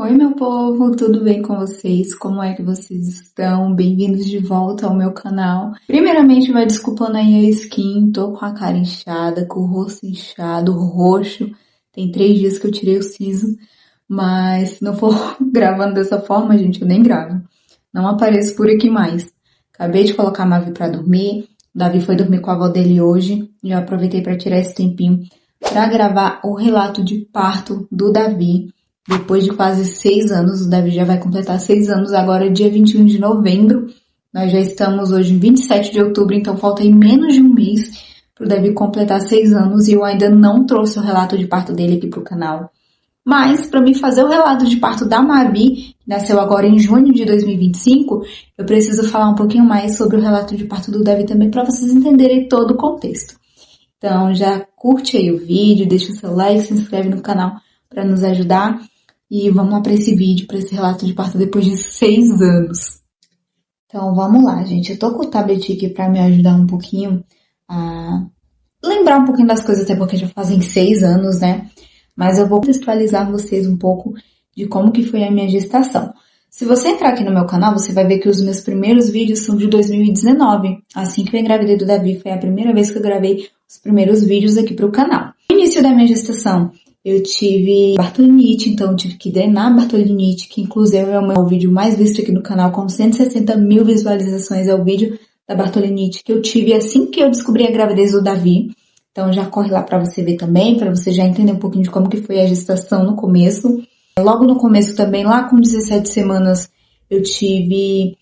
Oi, meu povo, tudo bem com vocês? Como é que vocês estão? Bem-vindos de volta ao meu canal. Primeiramente, vai desculpando aí a skin, tô com a cara inchada, com o rosto inchado, roxo. Tem 3 dias que eu tirei o siso, mas se não for gravando dessa forma, gente, eu nem gravo. Não apareço por aqui mais. Acabei de colocar a Mavi pra dormir, o Davi foi dormir com a avó dele hoje, e eu aproveitei pra tirar esse tempinho pra gravar o relato de parto do Davi. Depois de quase 6 anos, o Davi já vai completar 6 anos agora, dia 21 de novembro. Nós já estamos hoje em 27 de outubro, então falta aí menos de um mês para o Davi completar 6 anos e eu ainda não trouxe o relato de parto dele aqui para o canal. Mas, para mim fazer o relato de parto da Mavi, que nasceu agora em junho de 2025, eu preciso falar um pouquinho mais sobre o relato de parto do Davi também, para vocês entenderem todo o contexto. Então, já curte aí o vídeo, deixa o seu like, se inscreve no canal para nos ajudar. E vamos lá para esse vídeo, para esse relato de parto depois de 6 anos. Então vamos lá, gente. Eu tô com o tablet aqui para me ajudar um pouquinho a lembrar um pouquinho das coisas, até porque já fazem 6 anos, né? Mas eu vou contextualizar vocês um pouco de como que foi a minha gestação. Se você entrar aqui no meu canal, você vai ver que os meus primeiros vídeos são de 2019. Assim que eu engravidei do Davi, foi a primeira vez que eu gravei os primeiros vídeos aqui pro canal. No início da minha gestação, eu tive bartolinite, então eu tive que drenar a bartolinite, que inclusive é o meu vídeo mais visto aqui no canal, com 160 mil visualizações, é o vídeo da bartolinite que eu tive assim que eu descobri a gravidez do Davi. Então já corre lá para você ver também, para você já entender um pouquinho de como que foi a gestação no começo. Logo no começo também, lá com 17 semanas, eu tive,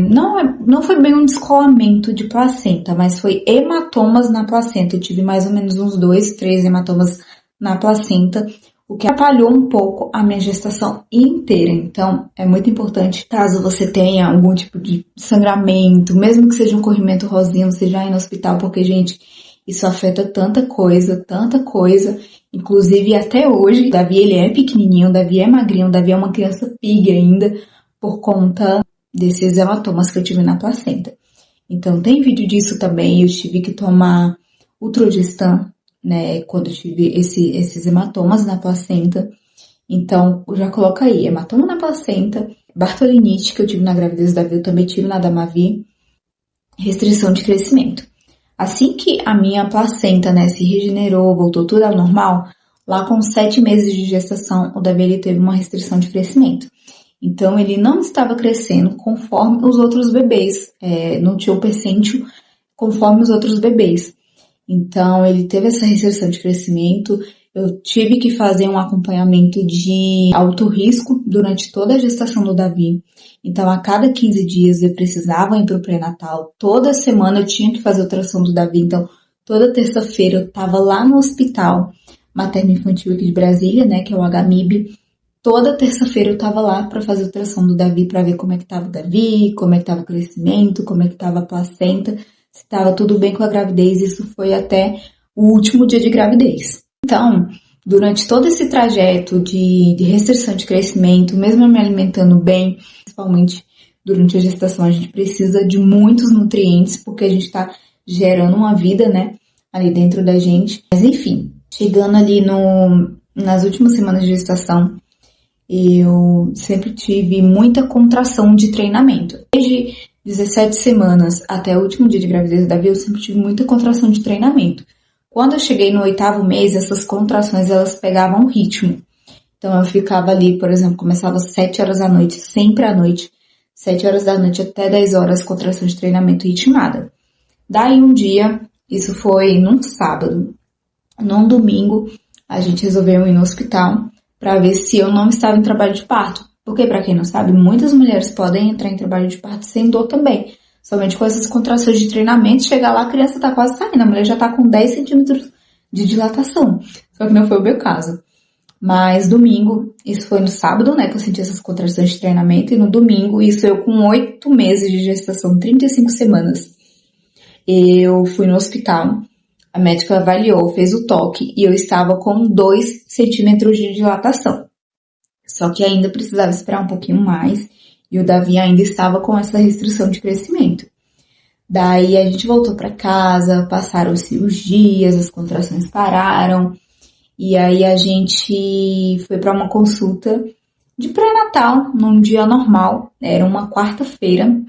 não foi bem um descolamento de placenta, mas foi hematomas na placenta. Eu tive mais ou menos uns 2, 3 hematomas na placenta, o que atrapalhou um pouco a minha gestação inteira. Então, é muito importante, caso você tenha algum tipo de sangramento, mesmo que seja um corrimento rosinha, você já ir no hospital, porque, gente, isso afeta tanta coisa, inclusive até hoje. O Davi, ele é pequenininho, o Davi é magrinho, o Davi é uma criança pig ainda, por conta desses hematomas que eu tive na placenta. Então, tem vídeo disso também, eu tive que tomar Utrogestan, né, quando eu tive esses hematomas na placenta. Então, já coloca aí, hematoma na placenta, bartolinite, que eu tive na gravidez do Davi, eu também tive na da Mavi, restrição de crescimento. Assim que a minha placenta, né, se regenerou, voltou tudo ao normal, lá com 7 meses de gestação, o Davi, ele teve uma restrição de crescimento. Então, ele não estava crescendo conforme os outros bebês, não tinha o percentio conforme os outros bebês. Então, ele teve essa restrição de crescimento, eu tive que fazer um acompanhamento de alto risco durante toda a gestação do Davi. Então, a cada 15 dias eu precisava ir para o pré-natal, toda semana eu tinha que fazer ultrassom do Davi, então toda terça-feira eu estava lá no hospital materno-infantil aqui de Brasília, né, que é o HMIB. Toda terça-feira eu estava lá para fazer ultrassom do Davi, para ver como é que estava o Davi, como é que estava o crescimento, como é que estava a placenta, se estava tudo bem com a gravidez. Isso foi até o último dia de gravidez. Então, durante todo esse trajeto de restrição de crescimento, mesmo eu me alimentando bem, principalmente durante a gestação, a gente precisa de muitos nutrientes, porque a gente está gerando uma vida, né, ali dentro da gente. Mas enfim, chegando ali nas últimas semanas de gestação, eu sempre tive muita contração de treinamento. Desde 17 semanas até o último dia de gravidez do Davi, eu sempre tive muita contração de treinamento. Quando eu cheguei no 8º mês, essas contrações, elas pegavam ritmo. Então, eu ficava ali, por exemplo, começava às 7 horas da noite, sempre à noite, 7 horas da noite até 10 horas, contração de treinamento ritmada. Daí, um dia, isso foi num sábado, num domingo, a gente resolveu ir no hospital para ver se eu não estava em trabalho de parto. Porque, para quem não sabe, muitas mulheres podem entrar em trabalho de parto sem dor também. Somente com essas contrações de treinamento, chegar lá, a criança tá quase saindo. A mulher já tá com 10 centímetros de dilatação. Só que não foi o meu caso. Mas domingo, isso foi no sábado, né, que eu senti essas contrações de treinamento. E no domingo, isso eu com 8 meses de gestação, 35 semanas. Eu fui no hospital, a médica avaliou, fez o toque. E eu estava com 2 centímetros de dilatação. Só que ainda precisava esperar um pouquinho mais. E o Davi ainda estava com essa restrição de crescimento. Daí a gente voltou para casa, passaram-se os dias, as contrações pararam. E aí a gente foi para uma consulta de pré-natal, num dia normal, era uma quarta-feira,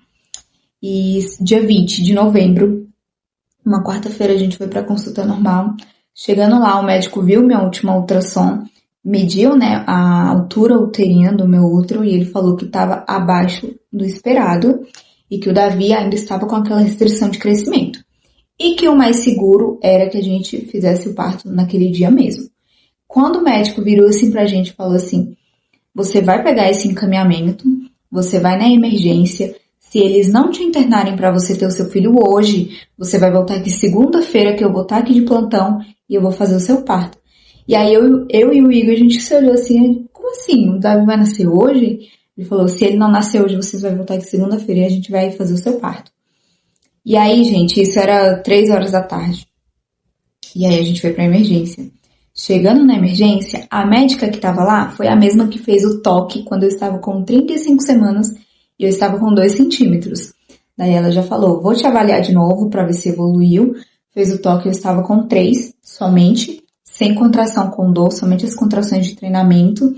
e dia 20 de novembro, uma quarta-feira a gente foi para consulta normal. Chegando lá, o médico viu minha última ultrassom, mediu, né, a altura uterina do meu útero e ele falou que estava abaixo do esperado e que o Davi ainda estava com aquela restrição de crescimento. E que o mais seguro era que a gente fizesse o parto naquele dia mesmo. Quando o médico virou assim pra gente e falou assim: você vai pegar esse encaminhamento, você vai na emergência, se eles não te internarem para você ter o seu filho hoje, você vai voltar aqui segunda-feira que eu vou estar aqui de plantão e eu vou fazer o seu parto. E aí eu e o Igor, a gente se olhou assim, como assim? O Davi vai nascer hoje? Ele falou, se ele não nascer hoje, você vai voltar aqui segunda-feira e a gente vai fazer o seu parto. E aí, gente, isso era 3 horas da tarde. E aí a gente foi pra emergência. Chegando na emergência, a médica que estava lá foi a mesma que fez o toque quando eu estava com 35 semanas e eu estava com 2 centímetros. Daí ela já falou, vou te avaliar de novo para ver se evoluiu. Fez o toque, eu estava com 3 somente, sem contração com dor, somente as contrações de treinamento.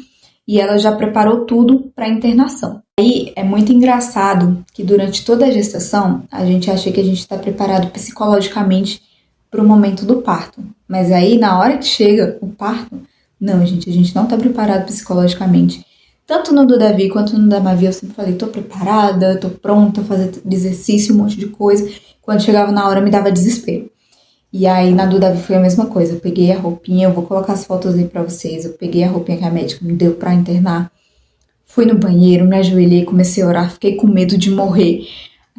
E ela já preparou tudo para internação. Aí é muito engraçado que durante toda a gestação a gente acha que a gente está preparado psicologicamente para o momento do parto. Mas aí, na hora que chega o parto, não, gente, a gente não tá preparado psicologicamente. Tanto no do Davi quanto no da Mavi, eu sempre falei, tô preparada, tô pronta a fazer exercício, um monte de coisa. Quando chegava na hora, me dava desespero. E aí, na do Davi foi a mesma coisa. Eu peguei a roupinha, eu vou colocar as fotos aí pra vocês. Eu peguei a roupinha que a médica me deu pra internar. Fui no banheiro, me ajoelhei, comecei a orar, fiquei com medo de morrer.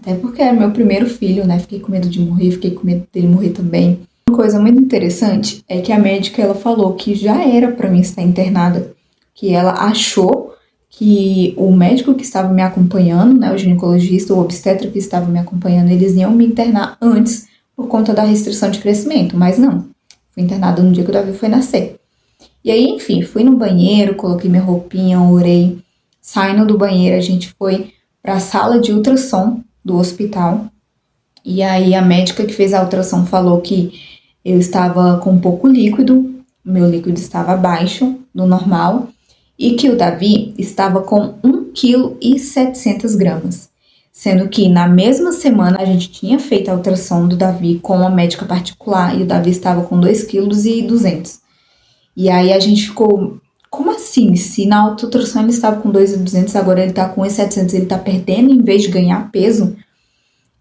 Até porque era meu primeiro filho, né? Fiquei com medo de morrer, fiquei com medo dele morrer também. Uma coisa muito interessante é que a médica, ela falou que já era pra mim estar internada. Que ela achou que o médico que estava me acompanhando, né? O ginecologista, o obstetra que estava me acompanhando, eles iam me internar antes por conta da restrição de crescimento. Mas não. Fui internada no dia que o Davi foi nascer. E aí, enfim, fui no banheiro, coloquei minha roupinha, orei. Saindo do banheiro, a gente foi pra sala de ultrassom do hospital. E aí a médica que fez a ultrassom falou que eu estava com pouco líquido, meu líquido estava abaixo do normal, e que o Davi estava com 1,7 kg. Sendo que na mesma semana a gente tinha feito a ultrassom do Davi com uma médica particular e o Davi estava com 2,2 kg. E aí a gente ficou, como assim? Se na ultrassom ele estava com 2,2 kg, agora ele está com 1,7 kg, ele está perdendo em vez de ganhar peso?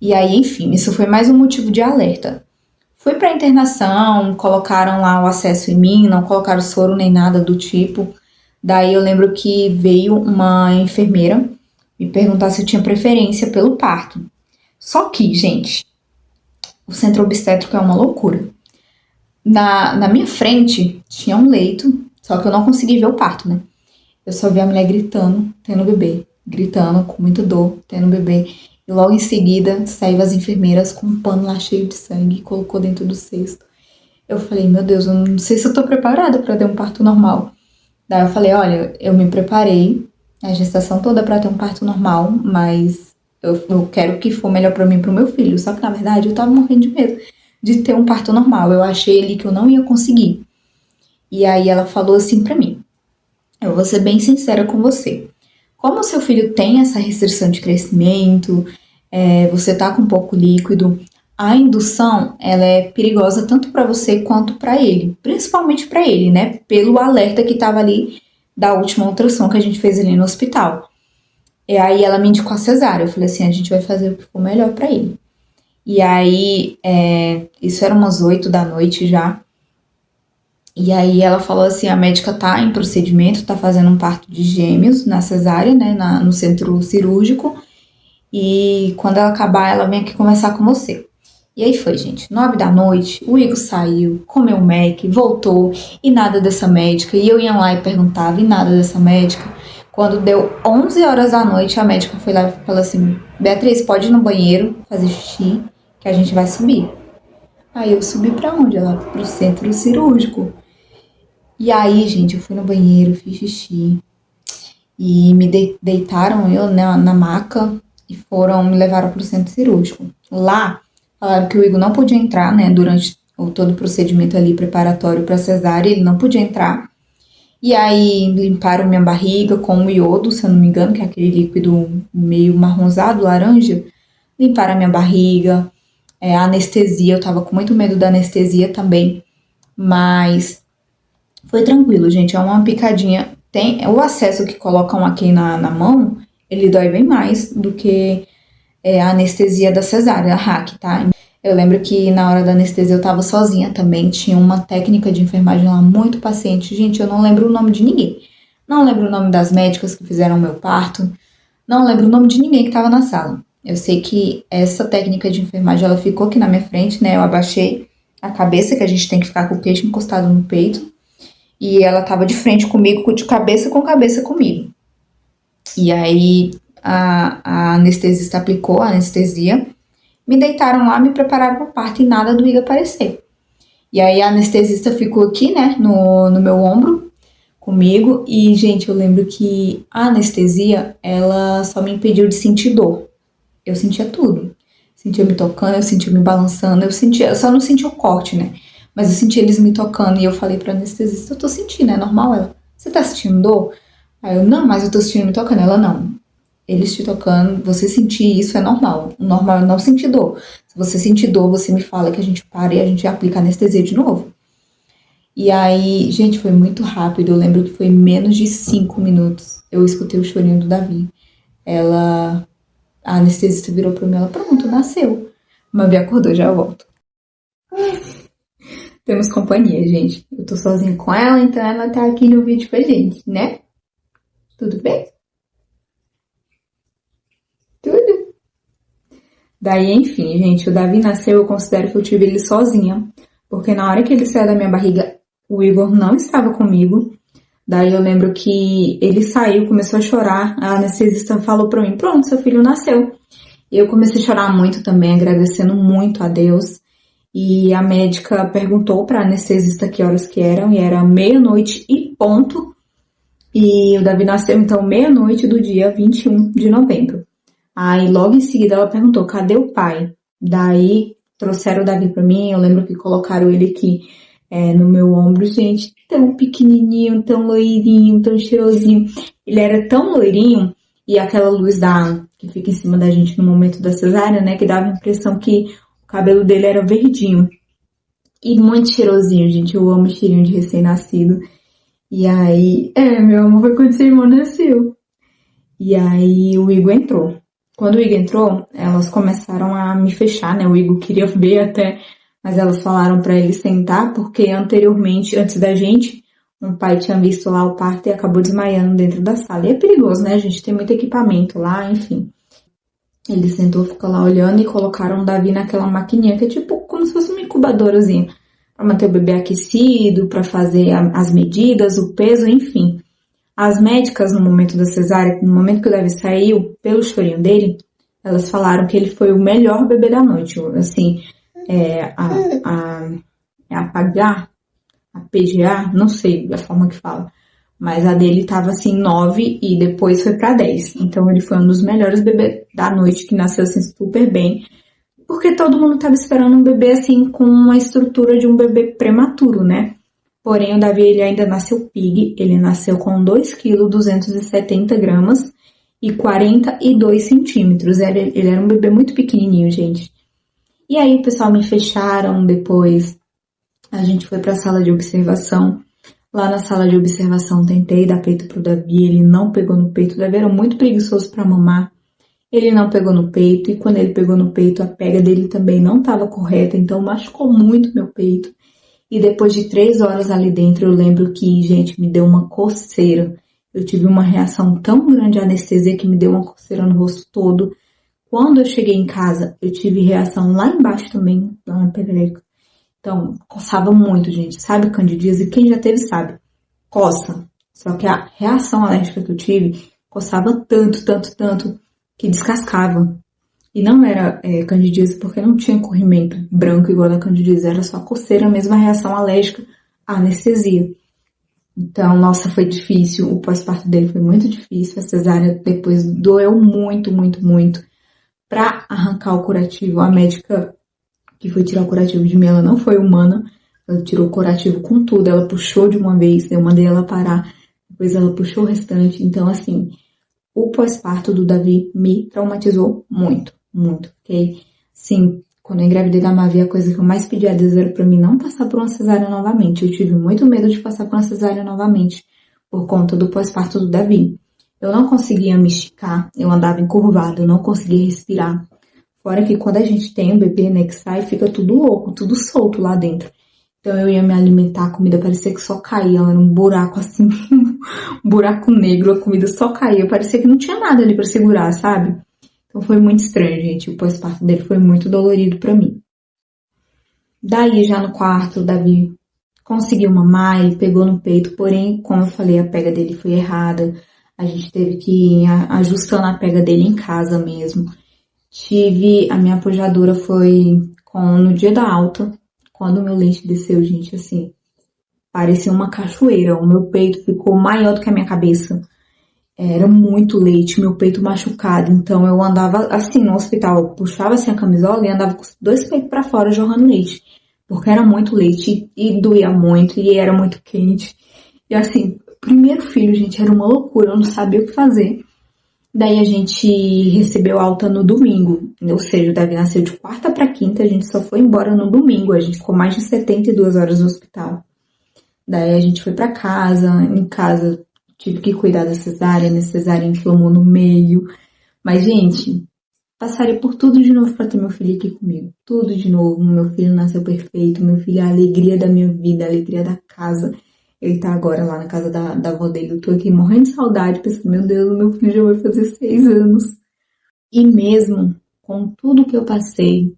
E aí, enfim, isso foi mais um motivo de alerta. Fui para internação, colocaram lá o acesso em mim, não colocaram soro nem nada do tipo. Daí eu lembro que veio uma enfermeira me perguntar se eu tinha preferência pelo parto. Só que, gente, o centro obstétrico é uma loucura. Na minha frente tinha um leito, só que eu não consegui ver o parto, né? Eu só vi a mulher gritando, tendo bebê. Gritando com muita dor, tendo bebê. E logo em seguida, saiu as enfermeiras com um pano lá cheio de sangue e colocou dentro do cesto. Eu falei, meu Deus, eu não sei se eu tô preparada para ter um parto normal. Daí eu falei, olha, eu me preparei a gestação toda para ter um parto normal, mas eu quero o que for melhor para mim e pro meu filho. Só que, na verdade, eu tava morrendo de medo de ter um parto normal. Eu achei ali que eu não ia conseguir. E aí ela falou assim pra mim, eu vou ser bem sincera com você. Como o seu filho tem essa restrição de crescimento, você tá com pouco líquido, a indução ela é perigosa tanto para você quanto para ele, principalmente para ele, né? Pelo alerta que tava ali da última ultrassom que a gente fez ali no hospital. E aí ela me indicou a cesárea. Eu falei assim, a gente vai fazer o que for melhor para ele. E aí, isso era umas 8 da noite já. E aí ela falou assim, a médica tá em procedimento, tá fazendo um parto de gêmeos na cesárea, né, no centro cirúrgico. E quando ela acabar, ela vem aqui conversar com você. E aí foi, gente, 9 da noite, o Igor saiu, comeu o Mac, voltou, e nada dessa médica. E eu ia lá e perguntava, e nada dessa médica. Quando deu 11 horas da noite, a médica foi lá e falou assim, Beatriz, pode ir no banheiro fazer xixi, que a gente vai subir. Aí eu subi pra onde? Lá pro centro cirúrgico. E aí, gente, eu fui no banheiro, fiz xixi. E me deitaram eu na maca e me levaram pro centro cirúrgico. Lá, falaram que o Igor não podia entrar, né, durante todo o procedimento ali preparatório pra cesárea, ele não podia entrar. E aí limparam minha barriga com o iodo, se eu não me engano, que é aquele líquido meio marronzado, laranja. Limparam a minha barriga, a anestesia, eu tava com muito medo da anestesia também, mas foi tranquilo, gente. É uma picadinha. Tem o acesso que colocam aqui na mão, ele dói bem mais do que a anestesia da cesárea, a hack, tá? Eu lembro que na hora da anestesia eu tava sozinha também, tinha uma técnica de enfermagem lá muito paciente. Gente, eu não lembro o nome de ninguém. Não lembro o nome das médicas que fizeram o meu parto. Não lembro o nome de ninguém que tava na sala. Eu sei que essa técnica de enfermagem, ela ficou aqui na minha frente, né? Eu abaixei a cabeça, que a gente tem que ficar com o queixo encostado no peito. E ela tava de frente comigo, de cabeça com cabeça comigo. E aí a anestesista aplicou a anestesia, me deitaram lá, me prepararam para o parto e nada do Iga aparecer. E aí a anestesista ficou aqui, né, no meu ombro, comigo. E, gente, eu lembro que a anestesia, ela só me impediu de sentir dor. Eu sentia tudo. Sentia me tocando, eu sentia me balançando, eu só não sentia o corte, né? Mas eu sentia eles me tocando e eu falei pra anestesista, eu tô sentindo, é normal? Ela, você tá sentindo dor? Aí eu, não, mas eu tô sentindo me tocando. Ela, não. Eles te tocando, você sentir isso é normal. O normal é não sentir dor. Se você sentir dor, você me fala que a gente para e a gente aplica anestesia de novo. E aí, gente, foi muito rápido. Eu lembro que foi menos de 5 minutos. Eu escutei o chorinho do Davi. A anestesista virou pra mim, ela, pronto, nasceu. Mavi acordou, já volto. Temos companhia, gente. Eu tô sozinha com ela, então ela tá aqui no vídeo com a gente, né? Tudo bem? Tudo. Daí, enfim, gente, o Davi nasceu, eu considero que eu tive ele sozinha. Porque na hora que ele saiu da minha barriga, o Igor não estava comigo. Daí eu lembro que ele saiu, começou a chorar. A anestesista falou pra mim, pronto, seu filho nasceu. E eu comecei a chorar muito também, agradecendo muito a Deus. E a médica perguntou pra anestesista que horas que eram, e era meia-noite e ponto. E o Davi nasceu, então, meia-noite do dia 21 de novembro. Aí, logo em seguida, ela perguntou, cadê o pai? Daí, trouxeram o Davi pra mim, eu lembro que colocaram ele aqui no meu ombro. Gente, tão pequenininho, tão loirinho, tão cheirosinho. Ele era tão loirinho, e aquela luz que fica em cima da gente no momento da cesárea, né, que dava a impressão que o cabelo dele era verdinho. E muito cheirosinho, gente, eu amo cheirinho de recém-nascido. E aí, meu amor, foi quando seu irmão nasceu. E aí o Igor entrou. Quando o Igor entrou, elas começaram a me fechar, né? O Igor queria ver até, mas elas falaram pra ele sentar, porque anteriormente, antes da gente, um pai tinha visto lá o parto e acabou desmaiando dentro da sala. E é perigoso, né, gente? Tem muito equipamento lá, enfim. Ele sentou, ficou lá olhando e colocaram o Davi naquela maquininha, que é tipo como se fosse uma incubadorazinha, para manter o bebê aquecido, para fazer as medidas, o peso, enfim. As médicas, no momento da cesárea, no momento que o Davi saiu, pelo chorinho dele, elas falaram que ele foi o melhor bebê da noite. Assim, a PGA, a PGA, não sei a forma que fala, mas a dele tava assim 9 e depois foi pra 10. Então ele foi um dos melhores bebês da noite, que nasceu assim super bem, porque todo mundo tava esperando um bebê assim com uma estrutura de um bebê prematuro, né? Porém, o Davi ele ainda nasceu pig, ele nasceu com 2 kg 270 gramas e 42 centímetros. Ele era um bebê muito pequenininho, gente. E aí o pessoal me fecharam, depois a gente foi para a sala de observação. Lá na sala de observação tentei dar peito pro Davi, ele não pegou no peito. O Davi era muito preguiçoso para mamar. Ele não pegou no peito, e quando ele pegou no peito, a pega dele também não estava correta, então machucou muito meu peito. E depois de 3 horas ali dentro, eu lembro que, gente, me deu uma coceira. Eu tive uma reação tão grande à anestesia que me deu uma coceira no rosto todo. Quando eu cheguei em casa, eu tive reação lá embaixo também, lá na perereca. Então, coçava muito, gente. Sabe candidíase? Quem já teve sabe. Coça. Só que a reação alérgica que eu tive coçava tanto, tanto, tanto, que descascava. E não era candidíase porque não tinha corrimento branco igual da candidíase, era só coceira, a mesma reação alérgica à anestesia. Então, nossa, foi difícil, o pós-parto dele foi muito difícil, a cesárea depois doeu muito, muito, muito. Pra arrancar o curativo, a médica que foi tirar o curativo de mim, ela não foi humana, Ela tirou o curativo com tudo, ela puxou de uma vez, eu mandei ela parar, depois ela puxou o restante. Então, assim, o pós-parto do Davi me traumatizou muito, muito. Fiquei, sim, quando eu engravidei da Mavi, a coisa que eu mais pedi a Deus era pra mim não passar por uma cesárea novamente. Eu tive muito medo de passar por uma cesárea novamente, por conta do pós-parto do Davi. Eu não conseguia me esticar, eu andava encurvada, eu não conseguia respirar. Fora que quando a gente tem um bebê, né, que sai, fica tudo louco, tudo solto lá dentro. Então eu ia me alimentar, a comida parecia que só caía, era um buraco assim, um buraco negro, a comida só caía, parecia que não tinha nada ali pra segurar, sabe? Então foi muito estranho, gente, o pós-parto dele foi muito dolorido pra mim. Daí já no quarto, o Davi conseguiu mamar, ele pegou no peito, porém, como eu falei, a pega dele foi errada, a gente teve que ir ajustando a pega dele em casa mesmo. A minha apoiadora foi no dia da alta, quando o meu leite desceu, gente, assim, parecia uma cachoeira. O meu peito ficou maior do que a minha cabeça. Era muito leite, meu peito machucado. Então eu andava assim no hospital, puxava assim a camisola e andava com os dois peitos pra fora jorrando leite. Porque era muito leite e doía muito e era muito quente. E assim, primeiro filho, gente, era uma loucura, eu não sabia o que fazer. Daí a gente recebeu alta no domingo, ou seja, o Davi nasceu de quarta para quinta, a gente só foi embora no domingo, a gente ficou mais de 72 horas no hospital. Daí a gente foi para casa, em casa tive que cuidar da cesárea, minha cesárea inflamou no meio. Mas, gente, passaria por tudo de novo para ter meu filho aqui comigo. Tudo de novo, meu filho nasceu perfeito, meu filho é a alegria da minha vida, a alegria da casa. Ele tá agora lá na casa da avó dele. Eu tô aqui morrendo de saudade, pensando, meu Deus, meu filho já vai fazer 6 anos. E mesmo com tudo que eu passei,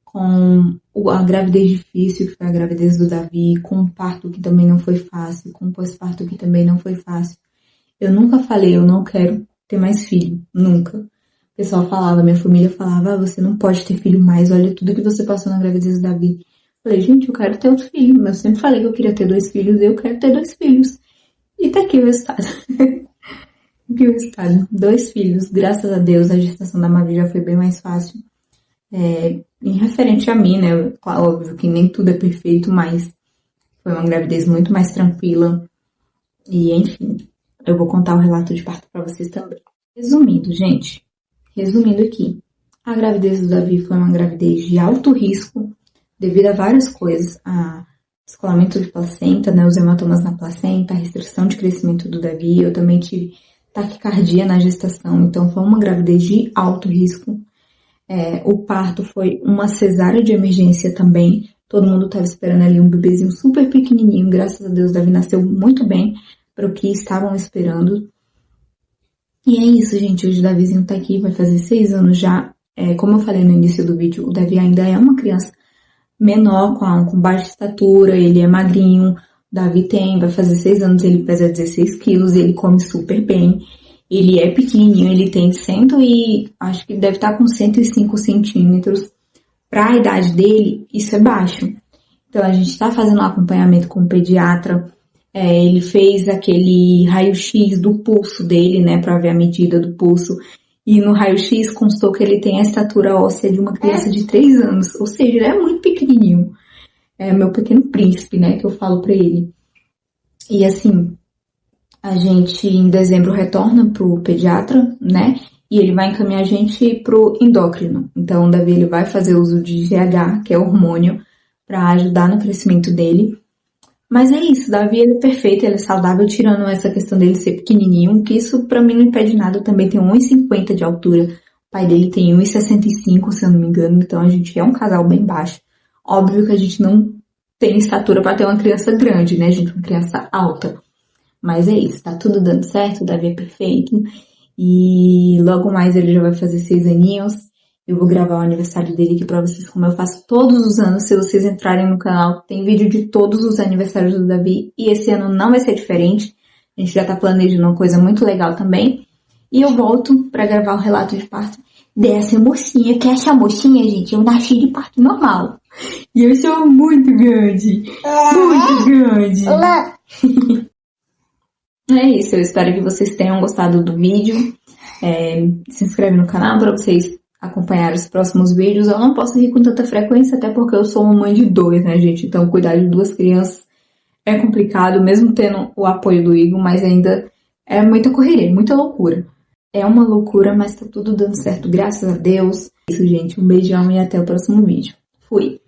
com a gravidez difícil, que foi a gravidez do Davi, com o parto que também não foi fácil, com o pós-parto que também não foi fácil, eu nunca falei, eu não quero ter mais filho. Nunca. O pessoal falava, minha família falava, você não pode ter filho mais, olha tudo que você passou na gravidez do Davi. Falei, gente, eu quero ter outro filho. Eu sempre falei que eu queria ter 2 filhos, eu quero ter 2 filhos. E tá aqui o resultado. Aqui o resultado. 2 filhos. Graças a Deus, a gestação da Mavi já foi bem mais fácil. Em referente a mim, né? Óbvio que nem tudo é perfeito, mas foi uma gravidez muito mais tranquila. E, enfim, eu vou contar o relato de parto pra vocês também. Resumindo, gente. Resumindo aqui. A gravidez do Davi foi uma gravidez de alto risco, devido a várias coisas, a descolamento de placenta, né, os hematomas na placenta, a restrição de crescimento do Davi, eu também tive taquicardia na gestação, então foi uma gravidez de alto risco. O parto foi uma cesárea de emergência também, todo mundo estava esperando ali um bebezinho super pequenininho, graças a Deus o Davi nasceu muito bem para o que estavam esperando. E é isso, gente, hoje o Davizinho tá aqui, vai fazer 6 anos já. Como eu falei no início do vídeo, o Davi ainda é uma criança menor, com baixa estatura, ele é magrinho, o Davi vai fazer 6 anos, ele pesa 16 quilos, ele come super bem, ele é pequenininho, ele tem acho que deve estar com 105 centímetros, para a idade dele, isso é baixo. Então a gente tá fazendo um acompanhamento com o pediatra, ele fez aquele raio-x do pulso dele, né, para ver a medida do pulso, e no raio-x constou que ele tem a estatura óssea de uma criança de 3 anos. Ou seja, ele é muito pequenininho. É meu pequeno príncipe, né? Que eu falo pra ele. E assim, a gente em dezembro retorna pro pediatra, né? E ele vai encaminhar a gente pro endócrino. Então o Davi ele vai fazer uso de GH, que é hormônio, pra ajudar no crescimento dele. Mas é isso, Davi ele é perfeito, ele é saudável, tirando essa questão dele ser pequenininho, que isso pra mim não impede nada, eu também tenho 1,50 de altura, o pai dele tem 1,65, se eu não me engano, então a gente é um casal bem baixo. Óbvio que a gente não tem estatura pra ter uma criança grande, né, gente, uma criança alta. Mas é isso, tá tudo dando certo, o Davi é perfeito, e logo mais ele já vai fazer 6 aninhos. Eu vou gravar o aniversário dele aqui pra vocês, como eu faço todos os anos. Se vocês entrarem no canal, tem vídeo de todos os aniversários do Davi. E esse ano não vai ser diferente. A gente já tá planejando uma coisa muito legal também. E eu volto pra gravar o relato de parto dessa mocinha. Que essa mocinha, gente, eu nasci de parto normal. E eu sou muito grande. Muito grande. É isso, eu espero que vocês tenham gostado do vídeo. Se inscreve no canal para vocês acompanhar os próximos vídeos. Eu não posso rir com tanta frequência, até porque eu sou uma mãe de 2, né, gente? Então cuidar de 2 crianças é complicado, mesmo tendo o apoio do Igor, mas ainda é muita correria, muita loucura. É uma loucura, mas tá tudo dando certo, graças a Deus. É isso, gente. Um beijão e até o próximo vídeo. Fui!